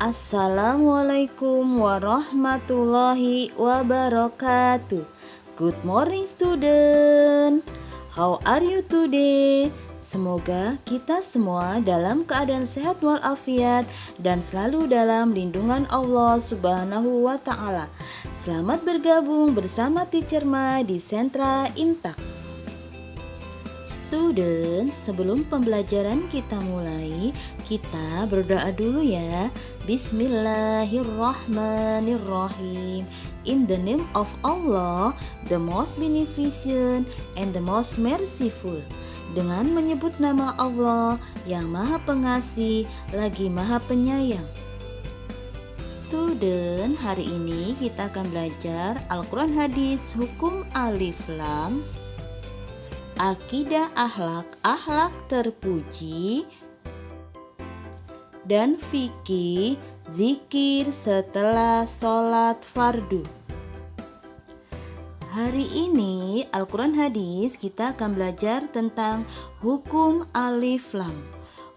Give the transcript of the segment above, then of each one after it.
Assalamualaikum warahmatullahi wabarakatuh. Good morning student. How are you today? Semoga kita semua dalam keadaan sehat walafiat dan selalu dalam lindungan Allah Subhanahu wa Ta'ala. Selamat bergabung bersama Teacher Mai di Sentra Imtak. Student, sebelum pembelajaran kita mulai, kita berdoa dulu ya. Bismillahirrahmanirrahim. In the name of Allah, the most beneficent and the most merciful. Dengan menyebut nama Allah yang Maha Pengasih lagi Maha Penyayang. Student, hari ini kita akan belajar Al-Quran Hadis, Hukum Alif Lam, Akidah akhlak terpuji, dan fikih zikir setelah sholat fardu. Hari ini Al-Quran Hadis kita akan belajar tentang hukum alif lam.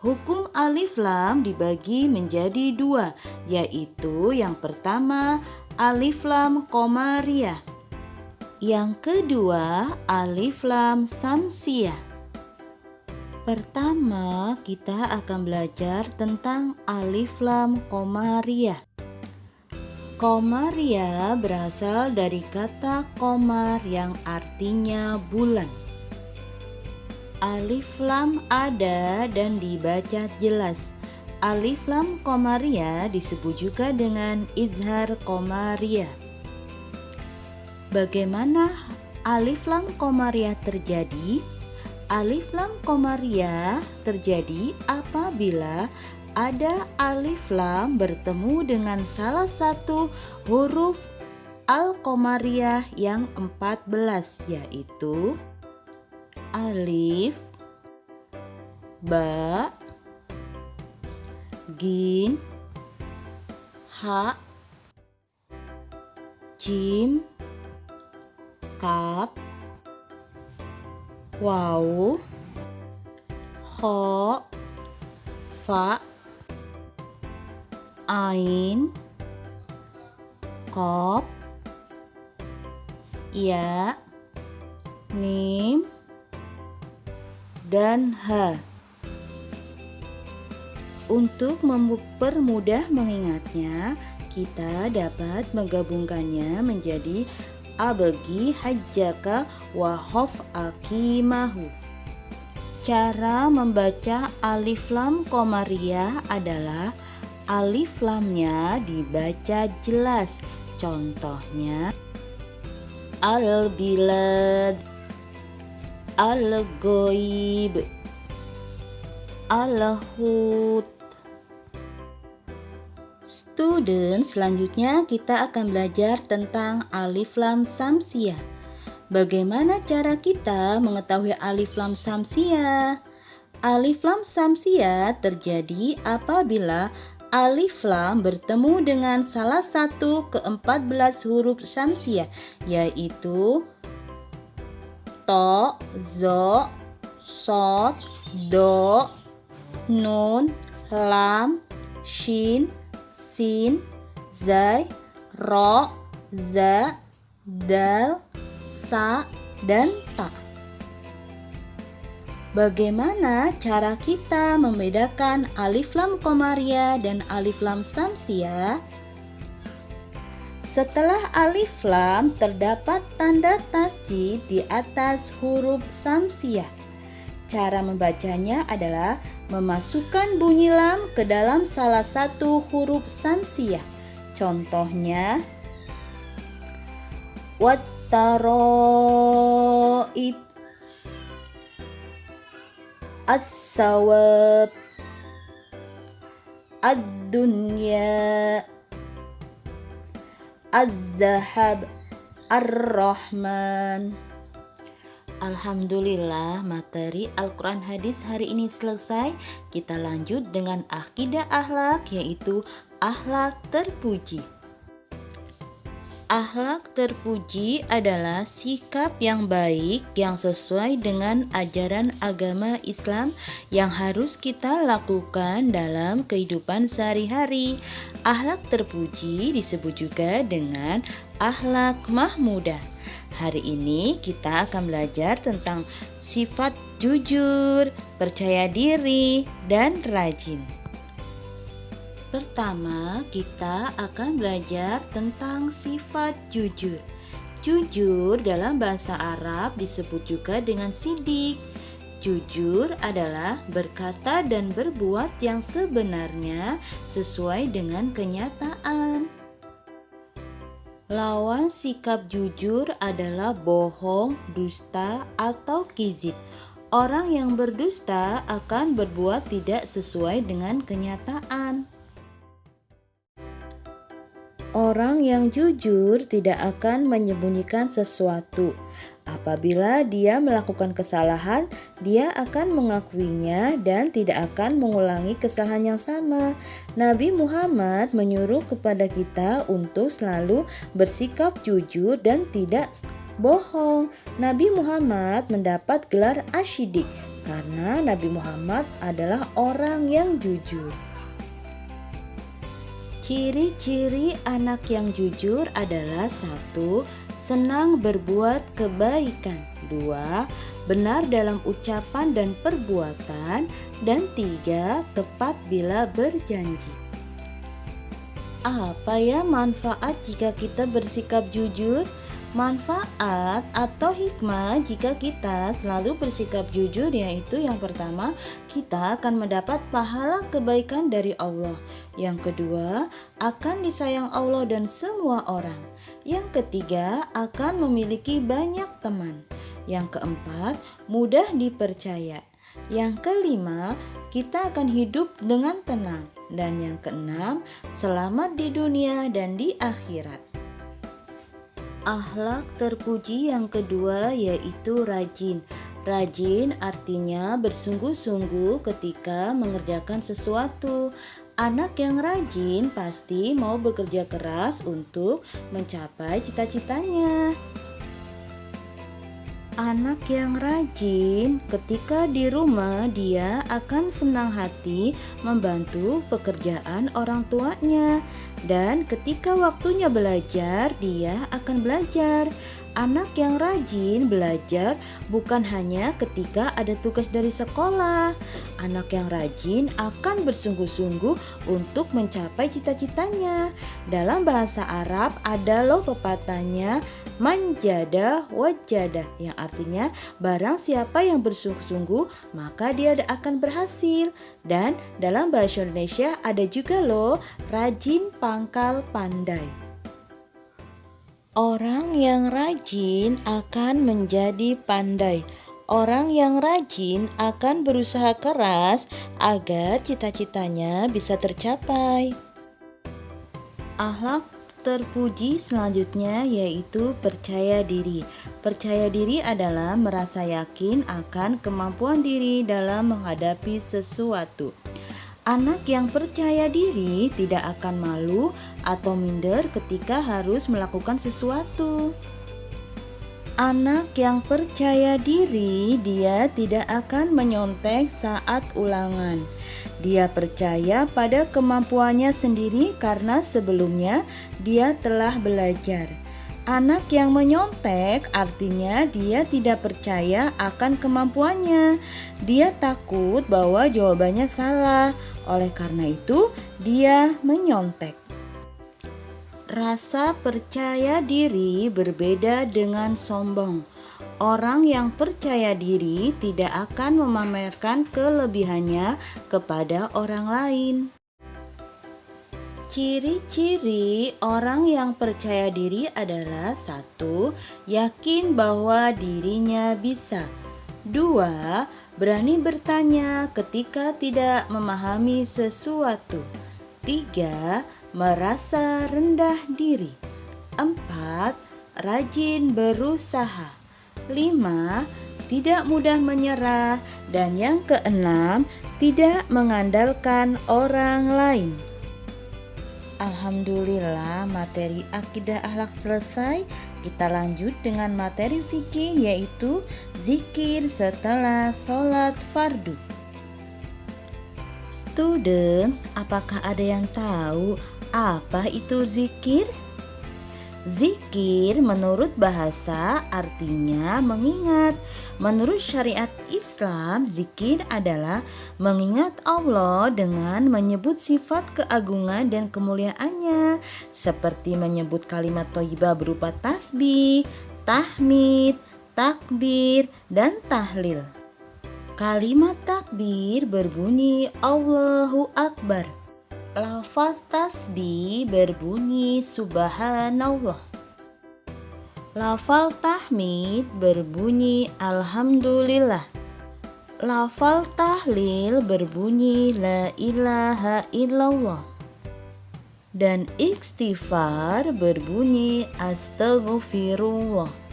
Hukum alif lam dibagi menjadi dua, yaitu yang pertama alif lam qomariyah, yang kedua alif lam samsiyah. Pertama kita akan belajar tentang alif lam qomariyah. Qomariyah berasal dari kata qomar yang artinya bulan. Alif lam ada dan dibaca jelas. Alif lam qomariyah disebut juga dengan izhar qomariyah. Bagaimana alif lam qomariyah terjadi? Alif lam qomariyah terjadi apabila ada alif lam bertemu dengan salah satu huruf al-qomariyah yang 14, yaitu alif, ba, gin, ha, jim, kaf, waw, kho, fa, ain, qaf, ya, mim, dan ha. Untuk mempermudah mengingatnya, kita dapat menggabungkannya menjadi abagi hajjaka wa hof akimahu. Cara membaca alif lam qomariyah adalah alif lamnya dibaca jelas. Contohnya al-bilad, al-ghaib, al-hut. Student, selanjutnya kita akan belajar tentang alif lam samsiyah. Bagaimana cara kita mengetahui alif lam samsiyah? Alif lam samsiyah terjadi apabila alif lam bertemu dengan salah satu ke-14 huruf samsiyah, yaitu to, zo, sod, do, nun, lam, shin, sin, zai, ro, za, dal, sa, dan ta. Bagaimana cara kita membedakan alif lam qomariyah dan alif lam samsiyah? Setelah alif lam terdapat tanda tasjid di atas huruf samsiyah. Cara membacanya adalah memasukkan bunyi lam ke dalam salah satu huruf samsiyah. Contohnya wat-taroib, as-sawab, ad-dunya, az-zahab, ar-rahman. Alhamdulillah, materi Al-Quran Hadis hari ini selesai. Kita lanjut dengan akidah akhlak, yaitu akhlak terpuji. Akhlak terpuji adalah sikap yang baik yang sesuai dengan ajaran agama Islam yang harus kita lakukan dalam kehidupan sehari-hari. Akhlak terpuji disebut juga dengan akhlak mahmudah. Hari ini kita akan belajar tentang sifat jujur, percaya diri, dan rajin. Pertama, kita akan belajar tentang sifat jujur. Jujur dalam bahasa Arab disebut juga dengan sidik. Jujur adalah berkata dan berbuat yang sebenarnya sesuai dengan kenyataan. Lawan sikap jujur adalah bohong, dusta, atau kizib. Orang yang berdusta akan berbuat tidak sesuai dengan kenyataan. Orang yang jujur tidak akan menyembunyikan sesuatu. Apabila dia melakukan kesalahan, dia akan mengakuinya dan tidak akan mengulangi kesalahan yang sama. Nabi Muhammad menyuruh kepada kita untuk selalu bersikap jujur dan tidak bohong. Nabi Muhammad mendapat gelar Asy-Syiddiq karena Nabi Muhammad adalah orang yang jujur. Ciri-ciri anak yang jujur adalah 1. Senang berbuat kebaikan, 2. Benar dalam ucapan dan perbuatan, dan 3. Tepat bila berjanji. Apa ya manfaat jika kita bersikap jujur? Manfaat atau hikmah jika kita selalu bersikap jujur yaitu yang pertama, kita akan mendapat pahala kebaikan dari Allah. Yang kedua, akan disayang Allah dan semua orang. Yang ketiga, akan memiliki banyak teman. Yang keempat, mudah dipercaya. Yang kelima, kita akan hidup dengan tenang. Dan yang keenam, selamat di dunia dan di akhirat. Akhlak terpuji yang kedua yaitu rajin. Rajin artinya bersungguh-sungguh ketika mengerjakan sesuatu. Anak yang rajin pasti mau bekerja keras untuk mencapai cita-citanya. Anak yang rajin ketika di rumah dia akan senang hati membantu pekerjaan orang tuanya. Dan ketika waktunya belajar, dia akan belajar. Anak yang rajin belajar bukan hanya ketika ada tugas dari sekolah. Anak yang rajin akan bersungguh-sungguh untuk mencapai cita-citanya. Dalam bahasa Arab ada loh pepatahnya, manjada wajada, yang artinya barang siapa yang bersungguh-sungguh maka dia akan berhasil. Dan dalam bahasa Indonesia ada juga loh, rajin pangkal pandai. Orang yang rajin akan menjadi pandai. Orang yang rajin akan berusaha keras agar cita-citanya bisa tercapai. Akhlak terpuji selanjutnya yaitu percaya diri. Percaya diri adalah merasa yakin akan kemampuan diri dalam menghadapi sesuatu. Anak yang percaya diri tidak akan malu atau minder ketika harus melakukan sesuatu. Anak yang percaya diri, dia tidak akan menyontek saat ulangan. Dia percaya pada kemampuannya sendiri karena sebelumnya dia telah belajar. Anak yang menyontek artinya dia tidak percaya akan kemampuannya. Dia takut bahwa jawabannya salah. Oleh karena itu, dia menyontek. Rasa percaya diri berbeda dengan sombong. Orang yang percaya diri tidak akan memamerkan kelebihannya kepada orang lain. Ciri-ciri orang yang percaya diri adalah 1. Yakin bahwa dirinya bisa. 2. Berani bertanya ketika tidak memahami sesuatu. 3. Merasa rendah diri. 4. Rajin berusaha. 5. Tidak mudah menyerah. Dan yang keenam, tidak mengandalkan orang lain. Alhamdulillah, materi akidah akhlak selesai. Kita lanjut dengan materi fikih, yaitu zikir setelah sholat fardu. Students, apakah ada yang tahu apa itu zikir? Zikir menurut bahasa artinya mengingat. Menurut syariat Islam, zikir adalah mengingat Allah dengan menyebut sifat keagungan dan kemuliaannya, seperti menyebut kalimat thayyibah berupa tasbih, tahmid, takbir, dan tahlil. Kalimat takbir berbunyi Allahu Akbar. Lafaz tasbih berbunyi Subhanallah. Lafaz tahmid berbunyi Alhamdulillah. Lafaz tahlil berbunyi La ilaha illallah. Dan istighfar berbunyi Astaghfirullah.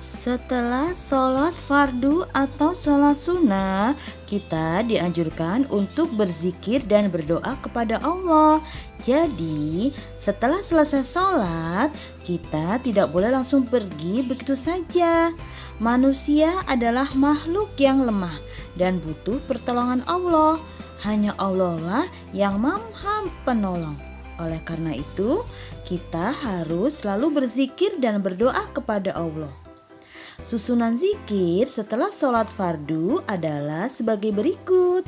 Setelah sholat fardu atau sholat sunnah, kita dianjurkan untuk berzikir dan berdoa kepada Allah. Jadi, setelah selesai sholat, kita tidak boleh langsung pergi begitu saja. Manusia adalah makhluk yang lemah dan butuh pertolongan Allah. Hanya Allah lah yang Maha Penolong. Oleh karena itu, kita harus selalu berzikir dan berdoa kepada Allah. Susunan zikir setelah sholat fardu adalah sebagai berikut.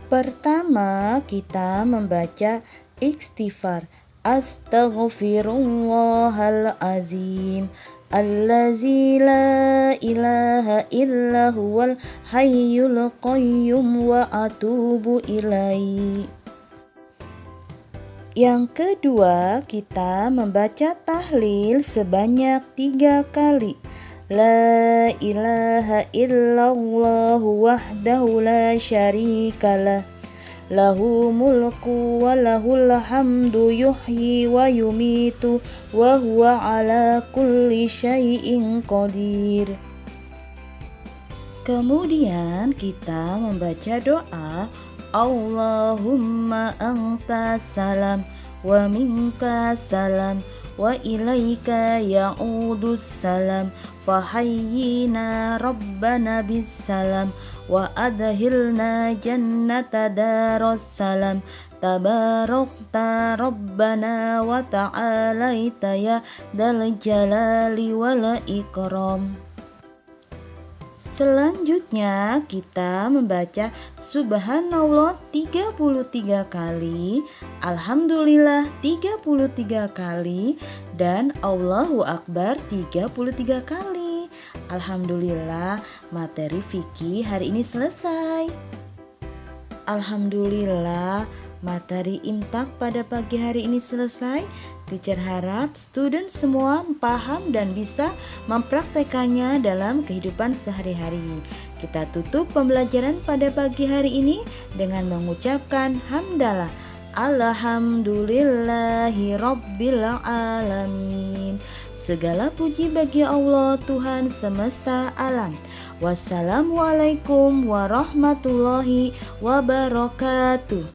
Pertama, kita membaca istighfar. Astaghfirullahalazim allazi la ilaha illa huwal hayyul qayyum wa atubu ilaihi. Yang kedua, kita membaca tahlil sebanyak 3 kali. La ilaha illallah wahdahu la syarikalah. Lahu mulku wa lahul hamdu yuhyi wa yumitu wa huwa ala kulli syai'in qadir. Kemudian kita membaca doa Allahumma anta salam wa minka salam wa ilaika ya'udus salam fahayyina rabbana bis salam wa adhilna jannata daros salam tabarakta rabbana wa ta'alaita ya dal jalali wal ikram. Selanjutnya kita membaca Subhanallah 33 kali, Alhamdulillah 33 kali, dan Allahu Akbar 33 kali. Alhamdulillah, materi fikih hari ini selesai. Alhamdulillah, materi imtak pada pagi hari ini selesai. Teacher harap student semua paham dan bisa mempraktekannya dalam kehidupan sehari-hari. Kita tutup pembelajaran pada pagi hari ini dengan mengucapkan hamdalah. Alhamdulillahi Rabbil Alamin. Segala puji bagi Allah Tuhan semesta alam. Wassalamualaikum warahmatullahi wabarakatuh.